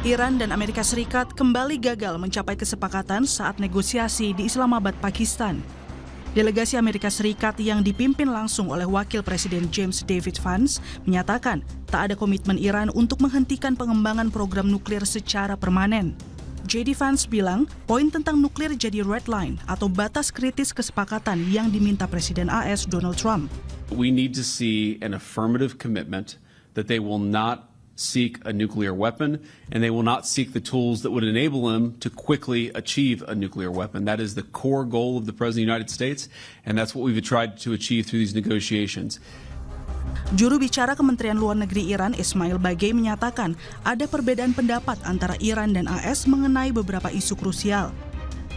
Iran dan Amerika Serikat kembali gagal mencapai kesepakatan saat negosiasi di Islamabad, Pakistan. Delegasi Amerika Serikat yang dipimpin langsung oleh Wakil Presiden James David Vance menyatakan tak ada komitmen Iran untuk menghentikan pengembangan program nuklir secara permanen. JD Vance bilang poin tentang nuklir jadi red line atau batas kritis kesepakatan yang diminta Presiden AS Donald Trump. We need to see an affirmative commitment that they will not seek a nuclear weapon, and they will not seek the tools that would enable them to quickly achieve a nuclear weapon. That is the core goal of the President of the United States, and that's what we've tried to achieve through these negotiations. Juru bicara Kementerian Luar Negeri Iran, Ismail Bagei, menyatakan ada perbedaan pendapat antara Iran dan AS mengenai beberapa isu krusial.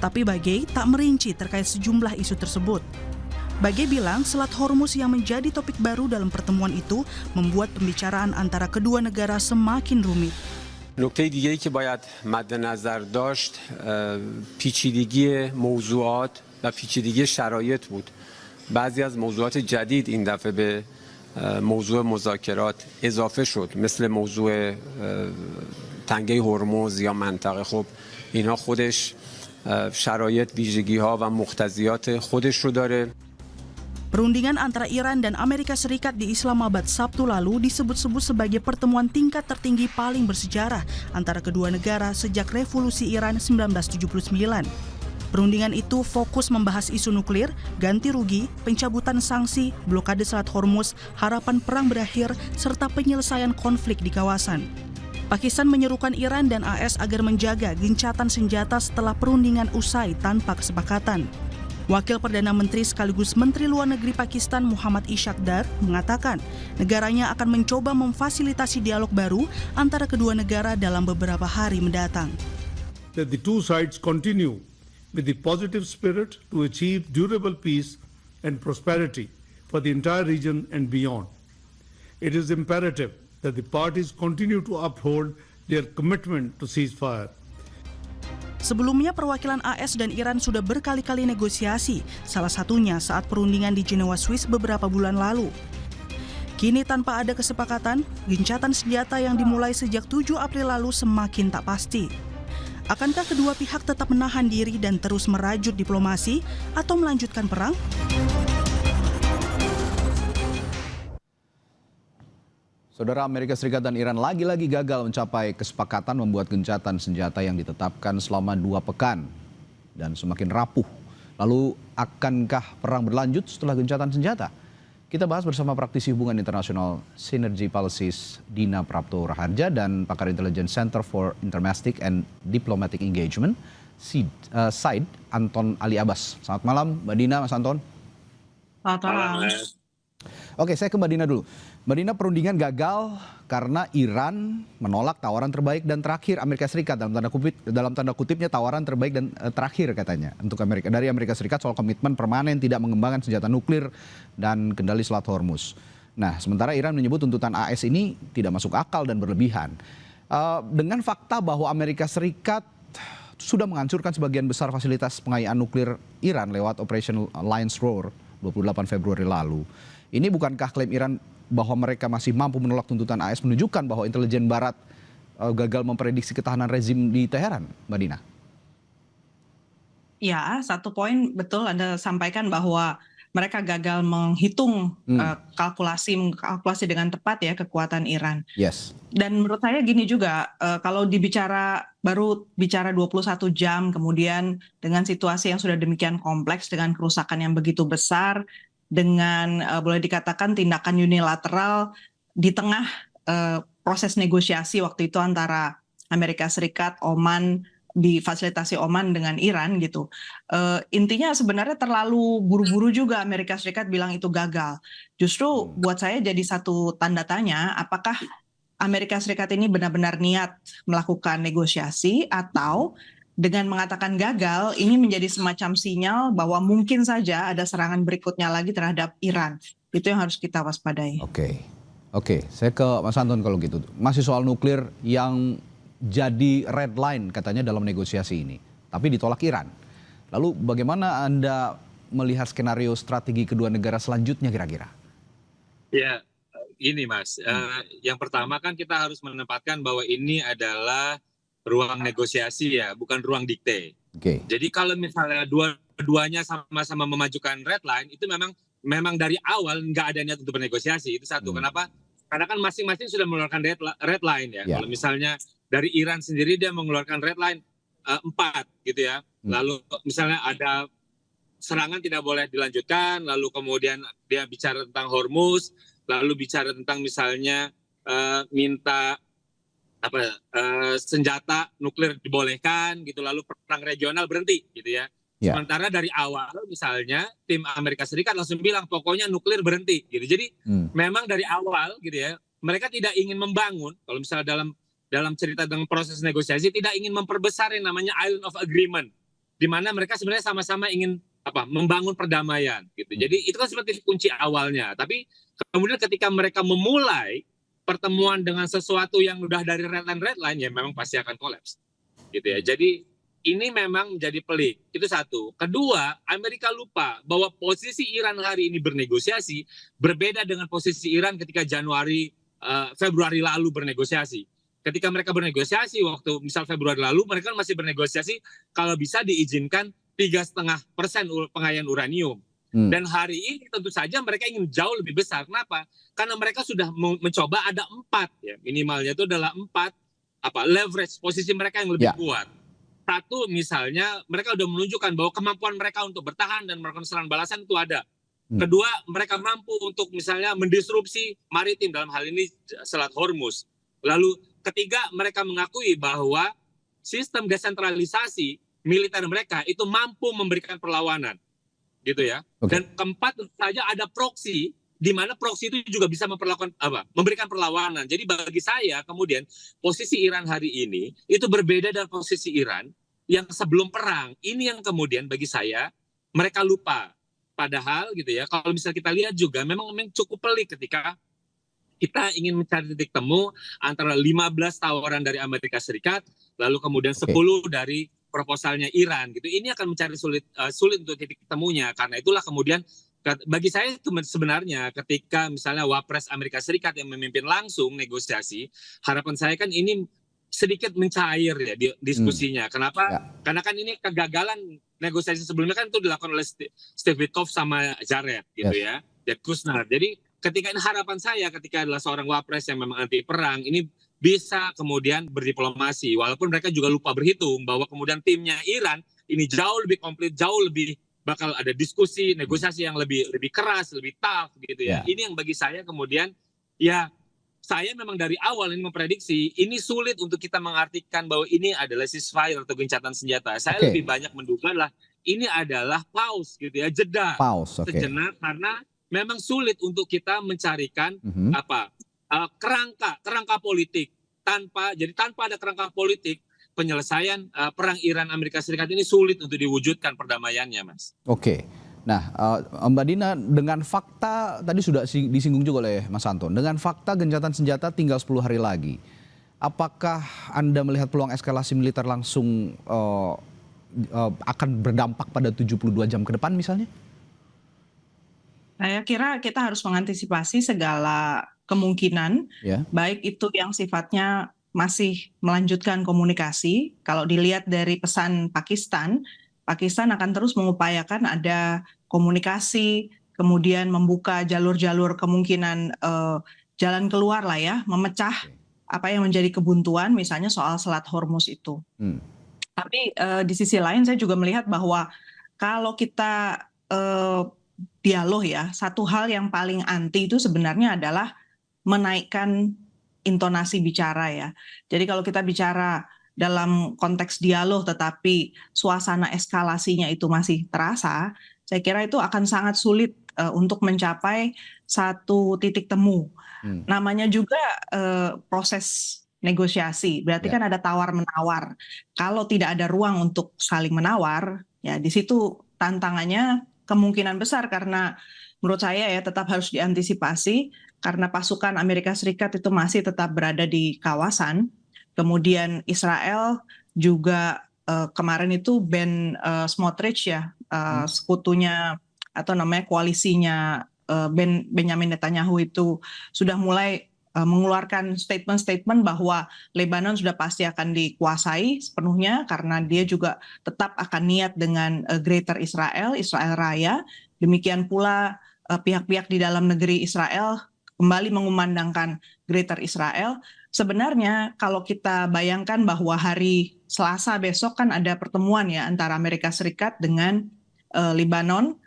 Tapi Bagei tak merinci terkait sejumlah isu tersebut. Bagei bilang Selat Hormuz yang menjadi topik baru dalam pertemuan itu membuat pembicaraan antara kedua negara semakin rumit. نکته دیگه‌ای که باید مد نظر داشت پیچیدگی موضوعات و پیچیدگی شرایط بود. بعضی از موضوعات جدید این دفعه به موضوع مذاکرات اضافه شد مثل موضوع تنگه هرمز یا منطقه. خب اینها خودش شرایط ویژگی‌ها و مقتضیات خودش رو داره. Perundingan antara Iran dan Amerika Serikat di Islamabad Sabtu lalu disebut-sebut sebagai pertemuan tingkat tertinggi paling bersejarah antara kedua negara sejak Revolusi Iran 1979. Perundingan itu fokus membahas isu nuklir, ganti rugi, pencabutan sanksi, blokade Selat Hormuz, harapan perang berakhir, serta penyelesaian konflik di kawasan. Pakistan menyerukan Iran dan AS agar menjaga gencatan senjata setelah perundingan usai tanpa kesepakatan. Wakil Perdana Menteri sekaligus Menteri Luar Negeri Pakistan Muhammad Ishaq Dar mengatakan negaranya akan mencoba memfasilitasi dialog baru antara kedua negara dalam beberapa hari mendatang. That the two sides continue with the positive spirit to achieve durable peace and prosperity for the entire region and beyond. It is imperative that the parties continue to uphold their commitment to ceasefire. Sebelumnya perwakilan AS dan Iran sudah berkali-kali negosiasi, salah satunya saat perundingan di Jenewa, Swiss beberapa bulan lalu. Kini tanpa ada kesepakatan, gencatan senjata yang dimulai sejak 7 April lalu semakin tak pasti. Akankah kedua pihak tetap menahan diri dan terus merajut diplomasi atau melanjutkan perang? Saudara, Amerika Serikat dan Iran lagi-lagi gagal mencapai kesepakatan membuat gencatan senjata yang ditetapkan selama 2 pekan dan semakin rapuh. Lalu akankah perang berlanjut setelah gencatan senjata? Kita bahas bersama praktisi hubungan internasional Synergy Policies Dina Prapto Raharja dan pakar intelijen Center for Intermestic and Diplomatic Engagement SIDE Anton Ali Abbas. Selamat malam Mbak Dina, Mas Anton. Selamat malam. Oke, saya ke Mbak Dina dulu. Mbak Dina, perundingan gagal karena Iran menolak tawaran terbaik dan terakhir Amerika Serikat, dalam tanda kutipnya tawaran terbaik dan terakhir katanya untuk dari Amerika Serikat soal komitmen permanen tidak mengembangkan senjata nuklir dan kendali Selat Hormuz. Nah, sementara Iran menyebut tuntutan AS ini tidak masuk akal dan berlebihan. Dengan fakta bahwa Amerika Serikat sudah menghancurkan sebagian besar fasilitas pengayaan nuklir Iran lewat Operation Lion's Roar 28 Februari lalu. Ini bukankah klaim Iran bahwa mereka masih mampu menolak tuntutan AS menunjukkan bahwa intelijen Barat gagal memprediksi ketahanan rezim di Teheran, Mbak Dina? Ya, satu poin betul Anda sampaikan bahwa mereka gagal menghitung kalkulasi dengan tepat ya kekuatan Iran. Yes. Dan menurut saya gini juga, kalau baru bicara 21 jam kemudian dengan situasi yang sudah demikian kompleks dengan kerusakan yang begitu besar, dengan boleh dikatakan tindakan unilateral di tengah proses negosiasi waktu itu antara Amerika Serikat, Oman, difasilitasi Oman dengan Iran gitu. Intinya sebenarnya terlalu buru-buru juga Amerika Serikat bilang itu gagal. Justru buat saya jadi satu tanda tanya, apakah Amerika Serikat ini benar-benar niat melakukan negosiasi atau dengan mengatakan gagal, ini menjadi semacam sinyal bahwa mungkin saja ada serangan berikutnya lagi terhadap Iran. Itu yang harus kita waspadai. Oke. Saya ke Mas Anton kalau gitu. Masih soal nuklir yang jadi red line katanya dalam negosiasi ini. Tapi ditolak Iran. Lalu bagaimana Anda melihat skenario strategi kedua negara selanjutnya kira-kira? Ya, ini Mas. Yang pertama kan kita harus menempatkan bahwa ini adalah ruang negosiasi ya, bukan ruang dikte. Oke. Jadi kalau misalnya dua-duanya sama-sama memajukan red line, itu memang dari awal nggak ada niat untuk bernegosiasi. Itu satu. Kenapa? Karena kan masing-masing sudah mengeluarkan red line ya. Kalau misalnya dari Iran sendiri dia mengeluarkan red line 4 gitu ya. Lalu misalnya ada serangan tidak boleh dilanjutkan, lalu kemudian dia bicara tentang Hormuz, lalu bicara tentang misalnya minta senjata nuklir dibolehkan gitu, lalu perang regional berhenti gitu ya. Sementara dari awal misalnya tim Amerika Serikat langsung bilang pokoknya nuklir berhenti gitu. Jadi memang dari awal gitu ya, mereka tidak ingin membangun, kalau misalnya dalam cerita dengan proses negosiasi, tidak ingin memperbesar yang namanya Island of Agreement, di mana mereka sebenarnya sama-sama ingin membangun perdamaian gitu. Jadi itu kan seperti kunci awalnya. Tapi kemudian ketika mereka memulai pertemuan dengan sesuatu yang udah dari red line ya memang pasti akan kolaps gitu ya. Jadi ini memang menjadi pelik. Itu satu. Kedua, Amerika lupa bahwa posisi Iran hari ini bernegosiasi berbeda dengan posisi Iran ketika Februari lalu bernegosiasi. Ketika mereka bernegosiasi waktu misal Februari lalu, mereka masih bernegosiasi kalau bisa diizinkan 3,5% pengayaan uranium. Dan hari ini tentu saja mereka ingin jauh lebih besar. Kenapa? Karena mereka sudah mencoba ada 4 ya, minimalnya itu adalah 4 leverage posisi mereka yang lebih kuat. Satu misalnya mereka sudah menunjukkan bahwa kemampuan mereka untuk bertahan dan melakukan serangan balasan itu ada. Kedua, mereka mampu untuk misalnya mendisrupsi maritim, dalam hal ini Selat Hormuz. Lalu ketiga, mereka mengakui bahwa sistem desentralisasi militer mereka itu mampu memberikan perlawanan, gitu ya. Dan keempat, tentu saja ada proksi, di mana proksi itu juga bisa memberikan perlawanan. Jadi bagi saya kemudian posisi Iran hari ini itu berbeda dengan posisi Iran yang sebelum perang. Ini yang kemudian bagi saya mereka lupa. Padahal gitu ya, kalau misalnya kita lihat juga memang cukup pelik ketika kita ingin mencari titik temu antara 15 tawaran dari Amerika Serikat, lalu kemudian 10 dari proposalnya Iran gitu. Ini akan mencari sulit untuk titik temunya. Karena itulah kemudian bagi saya sebenarnya ketika misalnya Wapres Amerika Serikat yang memimpin langsung negosiasi, harapan saya kan ini sedikit mencair ya diskusinya. Kenapa? Karena kan ini kegagalan negosiasi sebelumnya kan itu dilakukan oleh Steve Witkoff sama Jared gitu ya, Jared Kushner. Jadi ketika ini harapan saya ketika adalah seorang Wapres yang memang anti perang, ini bisa kemudian berdiplomasi, walaupun mereka juga lupa berhitung bahwa kemudian timnya Iran ini jauh lebih komplit, jauh lebih bakal ada diskusi, negosiasi yang lebih keras, lebih tough gitu ya. Ini yang bagi saya kemudian ya saya memang dari awal ini memprediksi ini sulit untuk kita mengartikan bahwa ini adalah ceasefire atau gencatan senjata. Saya lebih banyak menduga lah ini adalah pause gitu ya, jeda sejenak karena memang sulit untuk kita mencarikan kerangka politik tanpa ada kerangka politik penyelesaian perang Iran Amerika Serikat ini sulit untuk diwujudkan perdamaiannya, Mas. Nah, Mbak Dina, dengan fakta tadi sudah disinggung juga oleh Mas Anton, dengan fakta gencatan senjata tinggal 10 hari lagi, apakah Anda melihat peluang eskalasi militer langsung akan berdampak pada 72 jam ke depan misalnya? Saya kira kita harus mengantisipasi segala kemungkinan, baik itu yang sifatnya masih melanjutkan komunikasi. Kalau dilihat dari pesan Pakistan akan terus mengupayakan ada komunikasi, kemudian membuka jalur-jalur kemungkinan jalan keluar lah ya, memecah apa yang menjadi kebuntuan, misalnya soal Selat Hormuz itu. Tapi di sisi lain saya juga melihat bahwa kalau kita dialog ya, satu hal yang paling anti itu sebenarnya adalah menaikkan intonasi bicara ya. Jadi kalau kita bicara dalam konteks dialog tetapi suasana eskalasinya itu masih terasa, saya kira itu akan sangat sulit untuk mencapai satu titik temu. Namanya juga proses negosiasi, berarti kan ada tawar-menawar. Kalau tidak ada ruang untuk saling menawar, ya di situ tantangannya kemungkinan besar karena menurut saya ya tetap harus diantisipasi karena pasukan Amerika Serikat itu masih tetap berada di kawasan. Kemudian Israel juga kemarin itu Ben Smotrich ya, sekutunya atau namanya koalisinya Benjamin Netanyahu itu sudah mulai mengeluarkan statement-statement bahwa Lebanon sudah pasti akan dikuasai sepenuhnya karena dia juga tetap akan niat dengan Greater Israel, Israel Raya. Demikian pula pihak-pihak di dalam negeri Israel kembali mengumandangkan Greater Israel. Sebenarnya kalau kita bayangkan bahwa hari Selasa besok kan ada pertemuan ya antara Amerika Serikat dengan Lebanon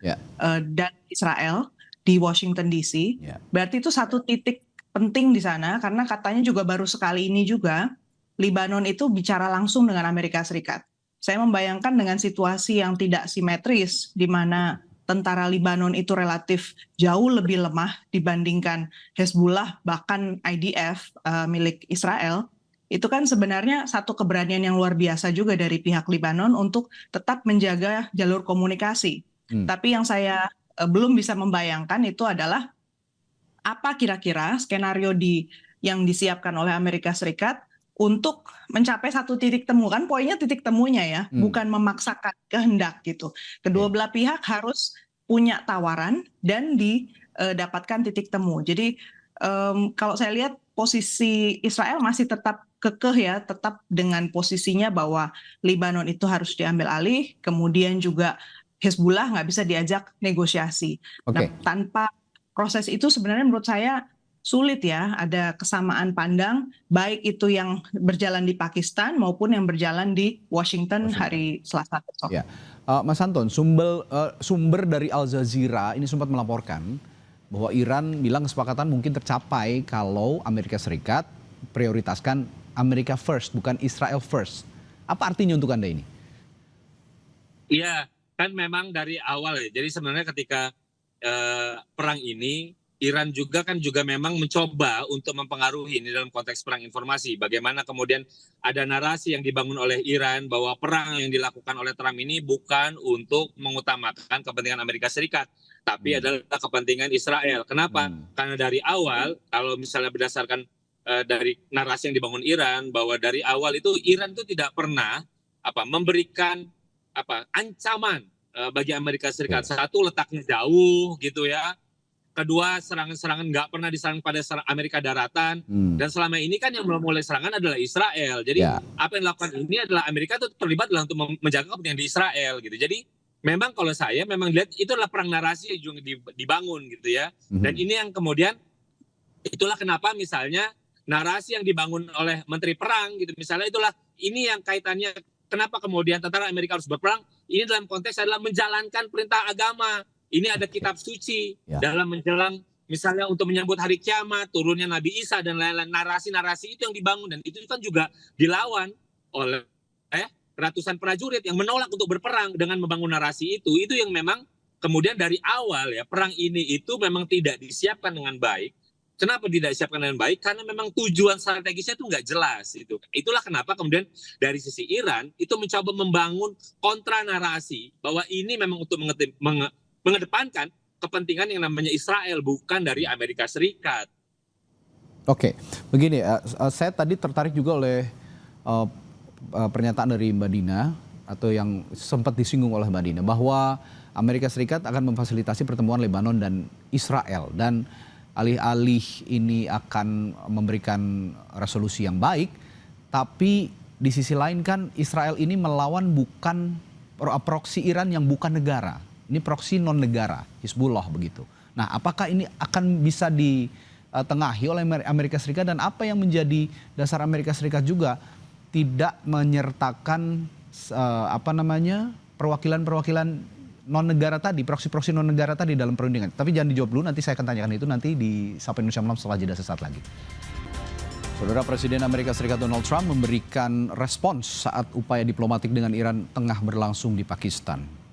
dan Israel di Washington DC. Berarti itu satu titik penting di sana karena katanya juga baru sekali ini juga Lebanon itu bicara langsung dengan Amerika Serikat. Saya membayangkan dengan situasi yang tidak simetris di mana tentara Lebanon itu relatif jauh lebih lemah dibandingkan Hezbollah bahkan IDF milik Israel. Itu kan sebenarnya satu keberanian yang luar biasa juga dari pihak Lebanon untuk tetap menjaga jalur komunikasi. Tapi yang saya belum bisa membayangkan itu adalah apa kira-kira skenario yang disiapkan oleh Amerika Serikat untuk mencapai satu titik temu. Kan poinnya titik temunya ya, bukan memaksakan kehendak gitu. Kedua belah pihak harus punya tawaran dan didapatkan titik temu. Jadi kalau saya lihat posisi Israel masih tetap kekeh ya, tetap dengan posisinya bahwa Lebanon itu harus diambil alih, kemudian juga Hezbollah nggak bisa diajak negosiasi. Nah, tanpa proses itu sebenarnya menurut saya sulit ya, ada kesamaan pandang, baik itu yang berjalan di Pakistan maupun yang berjalan di Washington hari Selasa besok. Ya. Mas Anton, sumber dari Al Jazeera ini sempat melaporkan bahwa Iran bilang kesepakatan mungkin tercapai kalau Amerika Serikat prioritaskan Amerika first, bukan Israel first. Apa artinya untuk Anda ini? Iya, kan memang dari awal ya. Jadi sebenarnya ketika perang ini, Iran juga memang mencoba untuk mempengaruhi ini dalam konteks perang informasi. Bagaimana kemudian ada narasi yang dibangun oleh Iran bahwa perang yang dilakukan oleh Trump ini bukan untuk mengutamakan kepentingan Amerika Serikat, tapi adalah kepentingan Israel. Kenapa? Karena dari awal, kalau misalnya berdasarkan dari narasi yang dibangun Iran, bahwa dari awal itu Iran itu tidak pernah memberikan ancaman bagi Amerika Serikat. Satu, letaknya jauh gitu ya. Kedua, serangan-serangan nggak pernah diserang pada Amerika daratan. Dan selama ini kan yang memulai serangan adalah Israel. Jadi apa yang dilakukan ini adalah Amerika itu terlibat dalam untuk menjaga kepentingan di Israel gitu. Jadi memang kalau saya memang lihat itu adalah perang narasi yang dibangun gitu ya. Dan ini yang kemudian itulah kenapa misalnya narasi yang dibangun oleh Menteri Perang gitu misalnya itulah ini yang kaitannya kenapa kemudian tentara Amerika harus berperang. Ini dalam konteks adalah menjalankan perintah agama. Ini ada kitab suci dalam menjelang misalnya untuk menyambut hari kiamat, turunnya Nabi Isa dan lain-lain. Narasi-narasi itu yang dibangun dan itu kan juga dilawan oleh ratusan prajurit yang menolak untuk berperang dengan membangun narasi itu. Itu yang memang kemudian dari awal ya perang ini itu memang tidak disiapkan dengan baik. Kenapa tidak disiapkan dengan baik? Karena memang tujuan strategisnya itu nggak jelas. Itulah kenapa kemudian dari sisi Iran itu mencoba membangun kontra narasi bahwa ini memang untuk mengedepankan kepentingan yang namanya Israel, bukan dari Amerika Serikat. Oke, begini, saya tadi tertarik juga oleh pernyataan dari Mbak Dina, atau yang sempat disinggung oleh Mbak Dina, bahwa Amerika Serikat akan memfasilitasi pertemuan Lebanon dan Israel, dan alih-alih ini akan memberikan resolusi yang baik, tapi di sisi lain kan Israel ini melawan bukan proksi Iran yang bukan negara. Ini proksi non-negara, Hizbullah begitu. Nah, apakah ini akan bisa ditengahi oleh Amerika Serikat dan apa yang menjadi dasar Amerika Serikat juga tidak menyertakan perwakilan-perwakilan non-negara tadi, proksi-proksi non-negara tadi dalam perundingan. Tapi jangan dijawab dulu, nanti saya akan tanyakan itu nanti di Sapa Indonesia Malam setelah jeda sesaat lagi. Saudara, Presiden Amerika Serikat Donald Trump memberikan respons saat upaya diplomatik dengan Iran tengah berlangsung di Pakistan.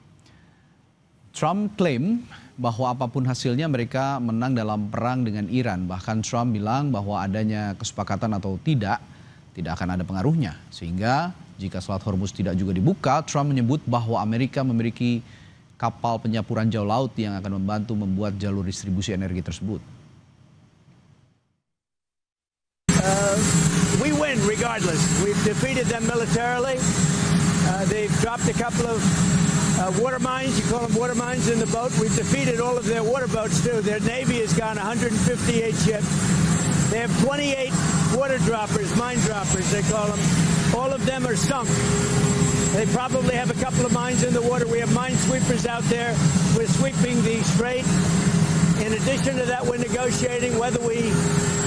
Trump klaim bahwa apapun hasilnya mereka menang dalam perang dengan Iran. Bahkan Trump bilang bahwa adanya kesepakatan atau tidak akan ada pengaruhnya. Sehingga jika Selat Hormuz tidak juga dibuka, Trump menyebut bahwa Amerika memiliki kapal penyapuran jauh laut yang akan membantu membuat jalur distribusi energi tersebut. We win regardless. We've defeated them militarily. They've dropped a couple of water mines. You call them water mines in the boat. We've defeated all of their water boats too. Their Navy has gone 158 ships. They have 28 water droppers, mine droppers, they call them. All of them are sunk. They probably have a couple of mines in the water. We have mine sweepers out there. We're sweeping the strait. In addition to that, we're negotiating. Whether we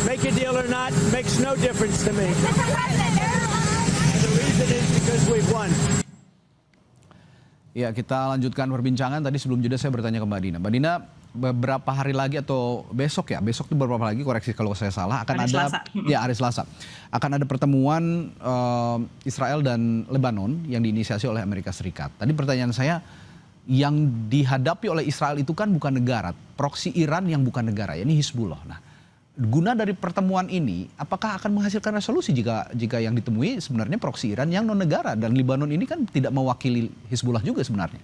make a deal or not makes no difference to me. And the reason is because we've won. Ya, kita lanjutkan perbincangan. Tadi sebelum jeda saya bertanya ke Mbak Dina. Mbak Dina, beberapa hari lagi atau besok itu beberapa hari lagi, koreksi kalau saya salah, akan hari ada Selasa. Ya, hari Selasa. Akan ada pertemuan Israel dan Lebanon yang diinisiasi oleh Amerika Serikat. Tadi pertanyaan saya, yang dihadapi oleh Israel itu kan bukan negara, proksi Iran yang bukan negara, yakni Hizbullah. Nah, guna dari pertemuan ini, apakah akan menghasilkan resolusi jika yang ditemui sebenarnya proksi Iran yang non negara, dan Lebanon ini kan tidak mewakili Hizbullah juga sebenarnya?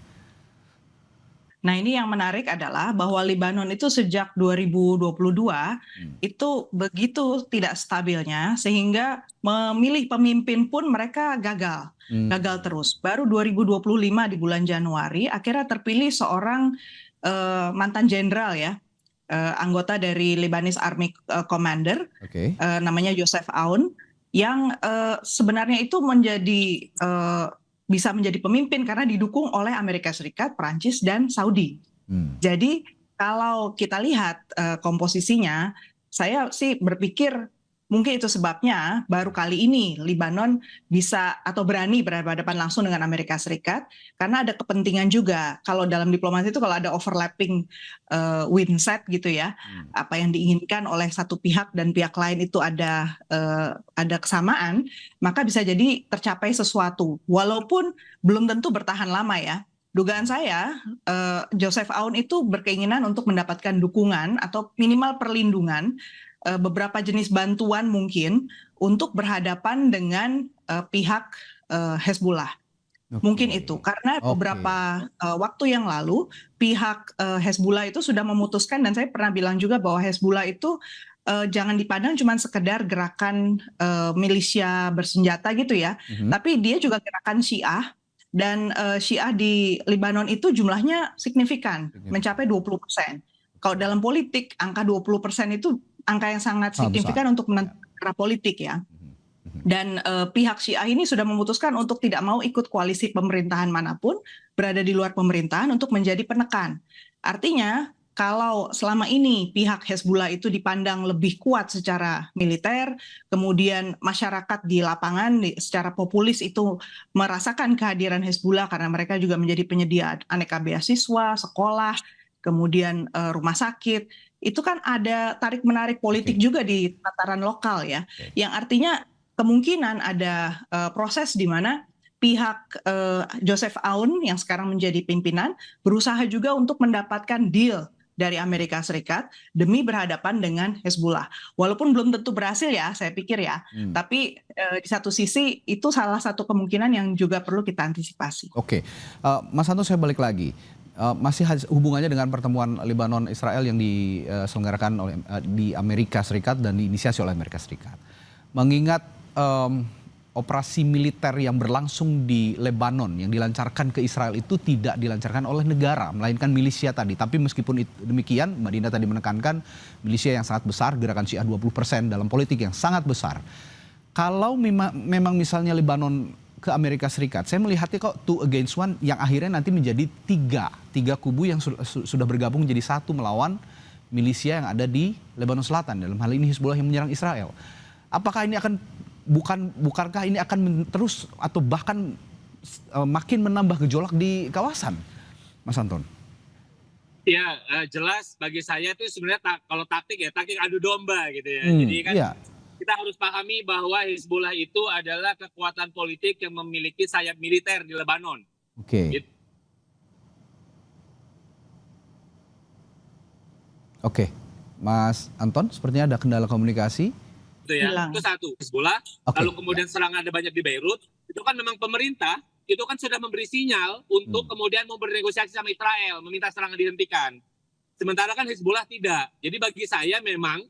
Nah, ini yang menarik adalah bahwa Lebanon itu sejak 2022 itu begitu tidak stabilnya sehingga memilih pemimpin pun mereka gagal terus. Baru 2025 di bulan Januari akhirnya terpilih seorang mantan jenderal ya, anggota dari Lebanese Army Commander, namanya Joseph Aoun, yang sebenarnya itu bisa menjadi pemimpin karena didukung oleh Amerika Serikat, Prancis, dan Saudi. Jadi kalau kita lihat komposisinya, saya sih berpikir mungkin itu sebabnya baru kali ini Lebanon bisa atau berani berhadapan langsung dengan Amerika Serikat, karena ada kepentingan juga. Kalau dalam diplomasi itu kalau ada overlapping windset gitu ya, apa yang diinginkan oleh satu pihak dan pihak lain itu ada kesamaan, maka bisa jadi tercapai sesuatu. Walaupun belum tentu bertahan lama ya. Dugaan saya Joseph Aoun itu berkeinginan untuk mendapatkan dukungan atau minimal perlindungan, beberapa jenis bantuan mungkin untuk berhadapan dengan pihak Hezbollah. Mungkin itu karena beberapa waktu yang lalu pihak Hezbollah itu sudah memutuskan, dan saya pernah bilang juga bahwa Hezbollah itu jangan dipandang cuma sekedar gerakan milisia bersenjata gitu ya, tapi dia juga gerakan Syiah, dan Syiah di Lebanon itu jumlahnya signifikan, mencapai 20%. Kalau dalam politik angka 20% itu angka yang sangat signifikan untuk menentukan arah politik ya. Dan pihak Syiah ini sudah memutuskan untuk tidak mau ikut koalisi pemerintahan manapun, berada di luar pemerintahan untuk menjadi penekan. Artinya kalau selama ini pihak Hezbollah itu dipandang lebih kuat secara militer, kemudian masyarakat di lapangan secara populis itu merasakan kehadiran Hezbollah karena mereka juga menjadi penyedia aneka beasiswa, sekolah, kemudian rumah sakit, itu kan ada tarik-menarik politik juga di tataran lokal ya, yang artinya kemungkinan ada proses di mana pihak Joseph Aoun yang sekarang menjadi pimpinan berusaha juga untuk mendapatkan deal dari Amerika Serikat demi berhadapan dengan Hezbollah. Walaupun belum tentu berhasil ya, saya pikir ya. Tapi di satu sisi itu salah satu kemungkinan yang juga perlu kita antisipasi. Oke, Mas Anton, saya balik lagi. Masih hubungannya dengan pertemuan Lebanon Israel yang diselenggarakan oleh di Amerika Serikat dan diinisiasi oleh Amerika Serikat. Mengingat operasi militer yang berlangsung di Lebanon yang dilancarkan ke Israel itu tidak dilancarkan oleh negara, melainkan milisia tadi. Tapi meskipun demikian, Mbak Dina tadi menekankan milisia yang sangat besar, gerakan Syiah 20% dalam politik yang sangat besar. Kalau memang misalnya Lebanon ke Amerika Serikat, saya melihatnya kok 2 against 1 yang akhirnya nanti menjadi tiga kubu yang sudah bergabung jadi satu melawan milisia yang ada di Lebanon Selatan, dalam hal ini Hizbullah yang menyerang Israel. Apakah ini akan bukankah ini akan terus atau bahkan makin menambah gejolak di kawasan, Mas Anton? Ya, jelas bagi saya itu sebenarnya kalau taktik adu domba gitu ya. Jadi kan kita harus pahami bahwa Hizbullah itu adalah kekuatan politik yang memiliki sayap militer di Lebanon. Oke, Mas Anton, sepertinya ada kendala komunikasi. Itu ya, itu satu, Hizbullah. Lalu kemudian serangan ada banyak di Beirut. Itu kan memang pemerintah itu kan sudah memberi sinyal untuk kemudian mau bernegosiasi sama Israel, meminta serangan dihentikan. Sementara kan Hizbullah tidak. Jadi bagi saya memang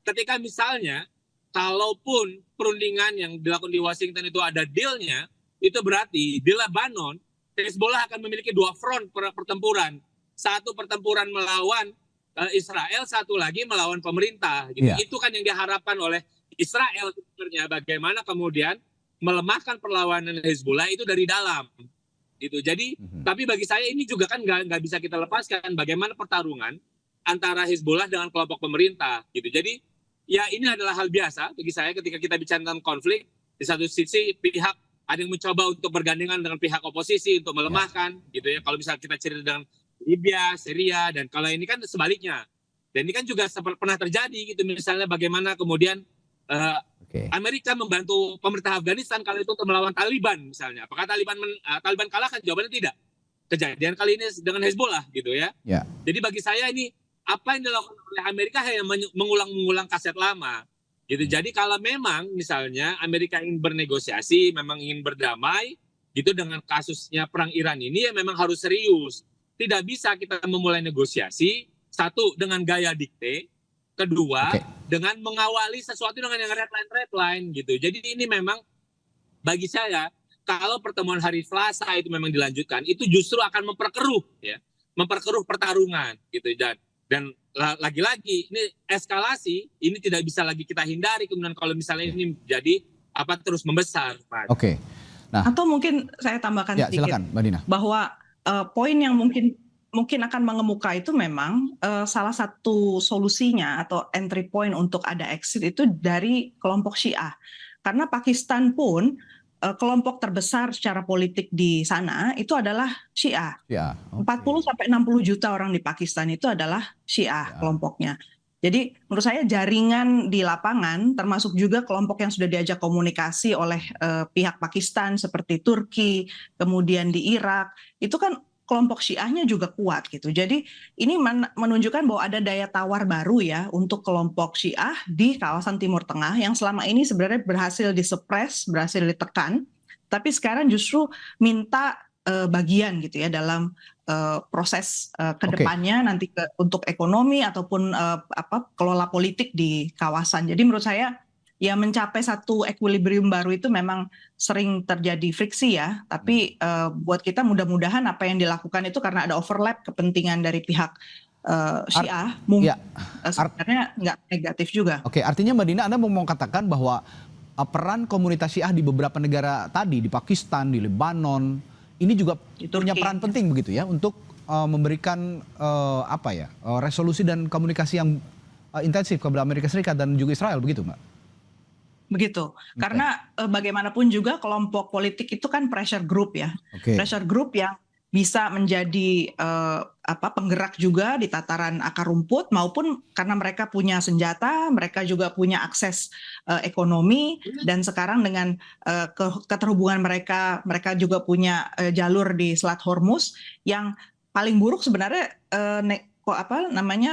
ketika misalnya kalaupun perundingan yang dilakukan di Washington itu ada deal-nya, itu berarti di Lebanon, Hezbollah akan memiliki 2 front pertempuran. Satu pertempuran melawan Israel, satu lagi melawan pemerintah. Gitu. Yeah. Itu kan yang diharapkan oleh Israel sebenarnya, bagaimana kemudian melemahkan perlawanan Hezbollah itu dari dalam. Gitu. Jadi, tapi bagi saya ini juga kan nggak bisa kita lepaskan bagaimana pertarungan antara Hezbollah dengan kelompok pemerintah. Gitu. Jadi, ya ini adalah hal biasa bagi saya ketika kita bicara tentang konflik. Di satu sisi pihak ada yang mencoba untuk bergandengan dengan pihak oposisi untuk melemahkan, gitu ya. Kalau misalnya kita cerita dengan Libya, Syria, dan kalau ini kan sebaliknya. Dan ini kan juga pernah terjadi, gitu. Misalnya bagaimana kemudian Amerika membantu pemerintah Afghanistan kali itu untuk melawan Taliban, misalnya. Apakah Taliban kalahkan? Jawabannya tidak. Kejadian kali ini dengan Hezbollah, gitu ya. Jadi bagi saya ini apa yang dilakukan oleh Amerika hanya mengulang-mengulang kaset lama. Gitu. Jadi kalau memang misalnya Amerika ingin bernegosiasi, memang ingin berdamai, gitu dengan kasusnya perang Iran ini ya memang harus serius. Tidak bisa kita memulai negosiasi, satu dengan gaya dikte, kedua dengan mengawali sesuatu dengan yang red line gitu. Jadi ini memang bagi saya kalau pertemuan hari Selasa itu memang dilanjutkan, itu justru akan memperkeruh pertarungan gitu. Dan lagi-lagi ini eskalasi ini tidak bisa lagi kita hindari kemudian kalau misalnya ini menjadi terus membesar. Nah, atau mungkin saya tambahkan sedikit silakan, Mbak Dina. Bahwa poin yang mungkin akan mengemuka itu memang salah satu solusinya atau entry point untuk ada exit itu dari kelompok Syiah. Karena Pakistan pun kelompok terbesar secara politik di sana itu adalah Syiah. 40-60 juta orang di Pakistan itu adalah Syiah kelompoknya. Jadi menurut saya jaringan di lapangan termasuk juga kelompok yang sudah diajak komunikasi oleh pihak Pakistan seperti Turki, kemudian di Irak, itu kan kelompok Syiahnya juga kuat gitu. Jadi ini menunjukkan bahwa ada daya tawar baru ya untuk kelompok Syiah di kawasan Timur Tengah yang selama ini sebenarnya berhasil disupres, berhasil ditekan, tapi sekarang justru minta bagian gitu ya dalam proses kedepannya nanti untuk ekonomi ataupun kelola politik di kawasan. Jadi menurut saya ya mencapai satu equilibrium baru itu memang sering terjadi friksi ya, tapi buat kita mudah-mudahan apa yang dilakukan itu karena ada overlap kepentingan dari pihak Syiah, mungkin sebenarnya nggak negatif juga. Artinya Mbak Dina, Anda mau katakan bahwa peran komunitas Syiah di beberapa negara tadi, di Pakistan, di Lebanon, ini juga punya peran penting begitu ya untuk memberikan resolusi dan komunikasi yang intensif kepada Amerika Serikat dan juga Israel begitu, Mbak? Begitu, karena bagaimanapun juga kelompok politik itu kan pressure group ya, pressure group yang bisa menjadi penggerak juga di tataran akar rumput maupun karena mereka punya senjata, mereka juga punya akses ekonomi dan sekarang dengan keterhubungan mereka juga punya jalur di Selat Hormuz yang paling buruk sebenarnya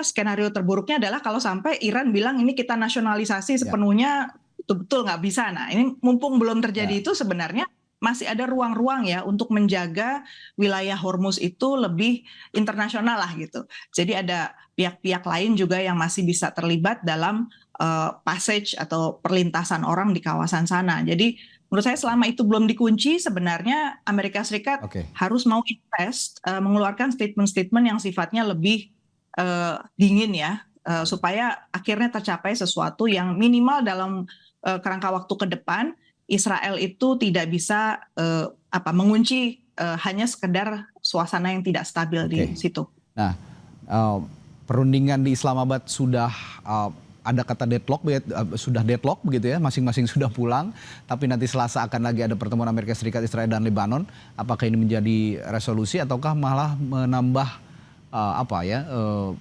skenario terburuknya adalah kalau sampai Iran bilang ini kita nasionalisasi sepenuhnya. Betul nggak bisa. Nah ini mumpung belum terjadi itu sebenarnya masih ada ruang-ruang ya untuk menjaga wilayah Hormuz itu lebih internasional lah gitu. Jadi ada pihak-pihak lain juga yang masih bisa terlibat dalam passage atau perlintasan orang di kawasan sana. Jadi menurut saya selama itu belum dikunci sebenarnya Amerika Serikat harus mau invest, mengeluarkan statement-statement yang sifatnya lebih dingin ya, supaya akhirnya tercapai sesuatu yang minimal dalam kerangka waktu ke depan Israel itu tidak bisa mengunci hanya sekedar suasana yang tidak stabil di situ. Nah, perundingan di Islamabad sudah ada kata deadlock begitu ya, masing-masing sudah pulang, tapi nanti Selasa akan lagi ada pertemuan Amerika Serikat, Israel dan Lebanon. Apakah ini menjadi resolusi ataukah malah menambah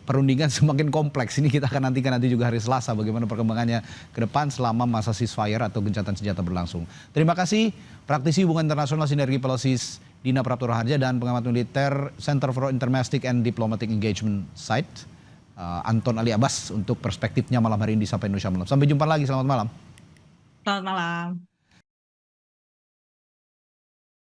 perundingan semakin kompleks? Ini kita akan nantikan nanti juga hari Selasa bagaimana perkembangannya ke depan selama masa ceasefire atau gencatan senjata berlangsung. Terima kasih praktisi hubungan internasional Sinergi Pelosis Dina Prapto Raharja dan pengamat militer Center for Intermestic and Diplomatic Engagement Site Anton Ali Abbas untuk perspektifnya malam hari ini di Sapa Indonesia Malam. Sampai jumpa lagi, selamat malam. Selamat malam.